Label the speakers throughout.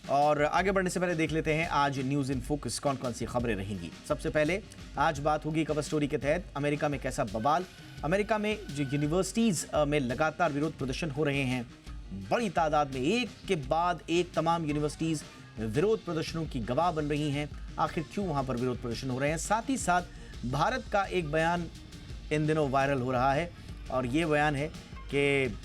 Speaker 1: और आगे बढ़ने से पहले देख लेते हैं आज न्यूज इन फोकस कौन कौन सी खबरें रहेंगी। सबसे पहले आज बात होगी कवर स्टोरी के तहत अमेरिका में कैसा बवाल। अमेरिका में जो यूनिवर्सिटीज में लगातार विरोध प्रदर्शन हो रहे हैं, बड़ी तादाद में एक के बाद एक तमाम यूनिवर्सिटीज विरोध प्रदर्शनों की गवाह बन रही हैं। आखिर क्यों वहां पर विरोध प्रदर्शन हो रहे हैं? साथ ही साथ भारत का एक बयान इन दिनों वायरल हो रहा है और ये बयान है कि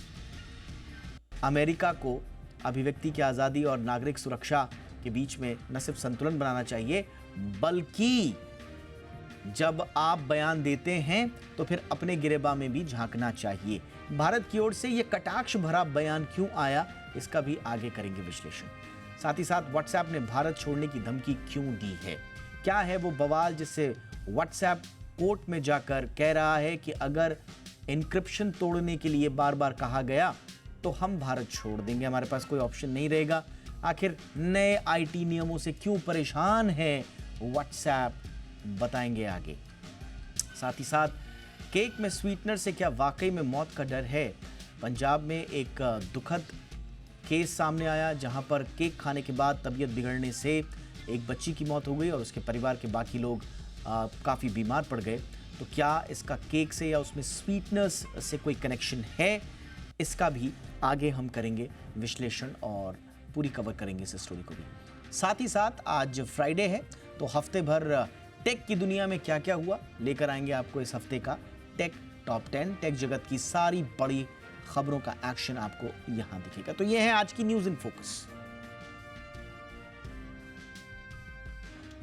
Speaker 1: अमेरिका को अभिव्यक्ति की आज़ादी और नागरिक सुरक्षा के बीच में न सिर्फ संतुलन बनाना चाहिए, बल्कि जब आप बयान देते हैं तो फिर अपने गिरेबान में भी झांकना चाहिए। भारत की ओर से यह कटाक्ष भरा बयान क्यों आया, इसका भी आगे करेंगे विश्लेषण। साथ ही साथ व्हाट्सएप ने भारत छोड़ने की धमकी क्यों दी है, क्या है वो बवाल जिससे व्हाट्सएप कोर्ट में जाकर कह रहा है कि अगर एन्क्रिप्शन तोड़ने के लिए बार बार कहा गया तो हम भारत छोड़ देंगे, हमारे पास कोई ऑप्शन नहीं रहेगा। आखिर नए आईटी नियमों से क्यों परेशान है व्हाट्सएप, बताएंगे आगे। साथ ही साथ केक में स्वीटनर से क्या वाकई में मौत का डर है? पंजाब में एक दुखद केस सामने आया जहां पर केक खाने के बाद तबीयत बिगड़ने से एक बच्ची की मौत हो गई और उसके परिवार के बाकी लोग काफ़ी बीमार पड़ गए। तो क्या इसका केक से या उसमें स्वीटनेस से कोई कनेक्शन है, इसका भी आगे हम करेंगे विश्लेषण और पूरी कवर करेंगे इस स्टोरी को भी। साथ ही साथ आज फ्राइडे है तो हफ्ते भर टेक की दुनिया में क्या क्या हुआ लेकर आएंगे आपको इस हफ्ते का टेक टॉप 10। टेक जगत की सारी बड़ी खबरों का एक्शन आपको यहां दिखेगा। तो ये है आज की news in focus.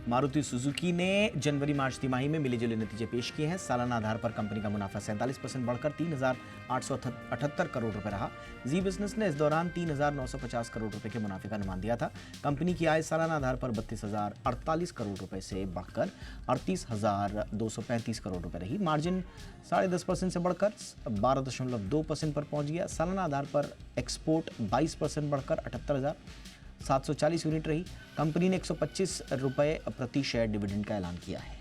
Speaker 1: Maruti Suzuki ने जनवरी मार्च तिमाही में मिले-जुले नतीजे पेश किए हैं। सालाना आधार पर कंपनी का मुनाफा 47% बढ़कर 3,878 करोड़ रुपए रहा। जी बिजनेस ने इस दौरान 3,950 करोड़ रुपए के मुनाफे का अनुमान दिया था। कंपनी की आय सालाना आधार पर 32,048 करोड़ रुपए से बढ़कर 38,235 करोड़ रुपए रही। मार्जिन 10.5% से बढ़कर 12.2% पर पहुंच गया। सालाना आधार पर एक्सपोर्ट 22% बढ़कर 78,740 यूनिट रही। कंपनी ने 125 रुपए प्रति शेयर डिविडेंड का ऐलान किया है।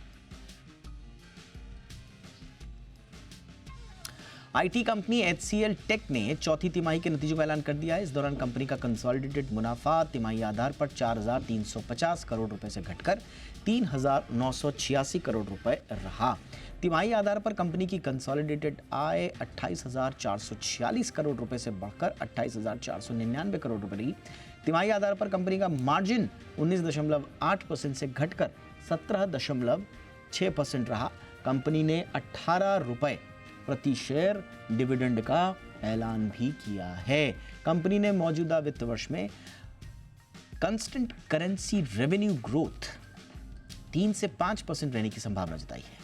Speaker 1: आईटी कंपनी HCL टेक ने चौथी तिमाही के नतीजों का ऐलान कर दिया है। इस दौरान कंपनी का कंसोलिडेटेड मुनाफा तिमाही आधार पर 4,350 करोड़ रुपए से घटकर 3,986 करोड़ रुपए रहा। तिमाही आधार पर कंपनी की कंसोलिडेटेड आय 28,446 करोड़ रुपए से बढ़कर 28,499 करोड़ रुपए रही। तिमाही आधार पर कंपनी का मार्जिन 19.8% से घटकर 17.6% रहा। कंपनी ने 18 रुपए प्रति शेयर डिविडेंड का ऐलान भी किया है। कंपनी ने मौजूदा वित्त वर्ष में कांस्टेंट करेंसी रेवेन्यू ग्रोथ 3 से 5% रहने की संभावना जताई है।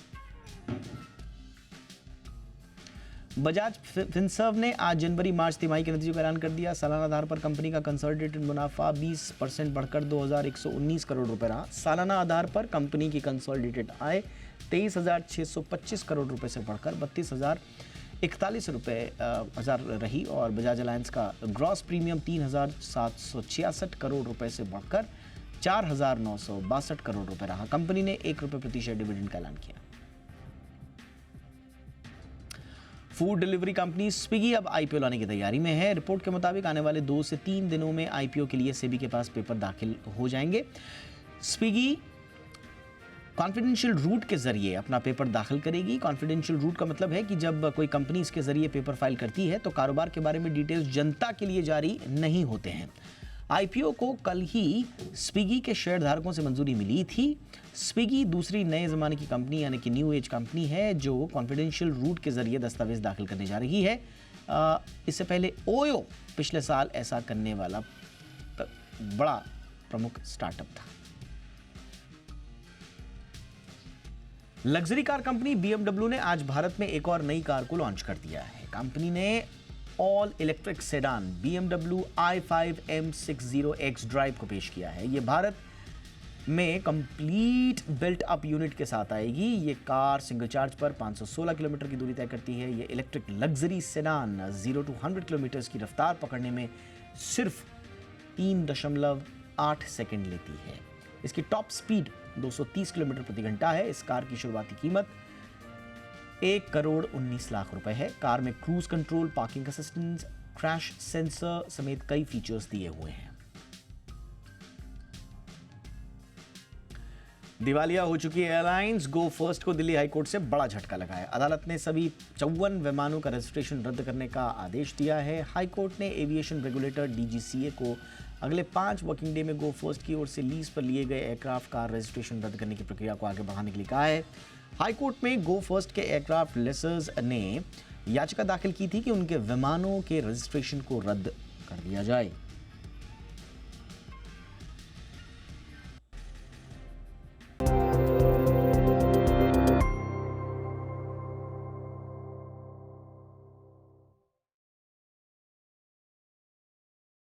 Speaker 1: बजाज फिनसर्व ने आज जनवरी मार्च तिमाही के नतीजों का ऐलान कर दिया। सालाना आधार पर कंपनी का कंसोलिडेटेड मुनाफा 20% बढ़कर 2,119 करोड़ रुपए रहा। सालाना आधार पर कंपनी की कंसोलिडेटेड आय 23,625 करोड़ रुपए से बढ़कर 32,041 हजार रही और बजाज अलायंस का ग्रॉस प्रीमियम 3,766 करोड़ रुपए से बढ़कर 4,962 करोड़ रुपए रहा। कंपनी ने 1 रुपए प्रति शेयर डिविडेंड का ऐलान किया। फूड डिलीवरी कंपनी स्विगी अब आईपीओ लाने की तैयारी में है। रिपोर्ट के मुताबिक आने वाले 2 से 3 दिनों में आईपीओ के लिए सेबी के पास पेपर दाखिल हो जाएंगे। स्विगी कॉन्फिडेंशियल रूट के जरिए अपना पेपर दाखिल करेगी। कॉन्फिडेंशियल रूट का मतलब है कि जब कोई कंपनी इसके जरिए पेपर फाइल करती है तो कारोबार के बारे में डिटेल्स जनता के लिए जारी नहीं होते हैं। आईपीओ को कल ही स्विगी के शेयर धारकों से मंजूरी मिली थी। स्विगी दूसरी नए ज़माने की कंपनी यानी कि न्यू एज कंपनी है जो कॉन्फिडेंशियल रूट के ज़रिए दस्तावेज दाखिल करने जा रही है। इससे पहले ओयो पिछले साल ऐसा करने वाला बड़ा प्रमुख स्टार्टअप था। लग्जरी कार कंपनी BMW ने आज भारत में एक और नई कार को लॉन्च कर दिया है। कंपनी ने all electric sedan BMW i5 M60X drive को पेश किया है। ये भारत में कंप्लीट बिल्ट अप यूनिट के साथ आएगी। ये कार सिंगल चार्ज पर 516 किलोमीटर की दूरी तय करती है। ये electric luxury sedan 0 to 100 kilometre की रफ्तार पकड़ने में सिर्फ 3.8 सेकंड लेती है। इसकी टॉप स्पीड 230 किलोमीटर प्रति घंटा है। इस कार की शुरुआती कीमत 1,19,00,000 रुपए है। कार में cruise control, parking assistance, crash sensor समेत कई फीचर्स दिए हुए हैं। दिवालिया हो चुकी एयरलाइंस गो फर्स्ट को दिल्ली हाईकोर्ट से बड़ा झटका लगा है। अदालत ने सभी 54 विमानों का रजिस्ट्रेशन रद्द करने का आदेश दिया है। हाईकोर्ट ने एविएशन रेगुलेटर डीजीसीए को अगले 5 वर्किंग डे में गो फर्स्ट की ओर से लीज पर लिए गए एयरक्राफ्ट का रजिस्ट्रेशन रद्द करने की प्रक्रिया को आगे बढ़ाने के लिए कहा है। हाईकोर्ट में गो फर्स्ट के एयरक्राफ्ट लेसर्स ने याचिका दाखिल की थी कि उनके विमानों के रजिस्ट्रेशन को रद्द कर दिया जाए।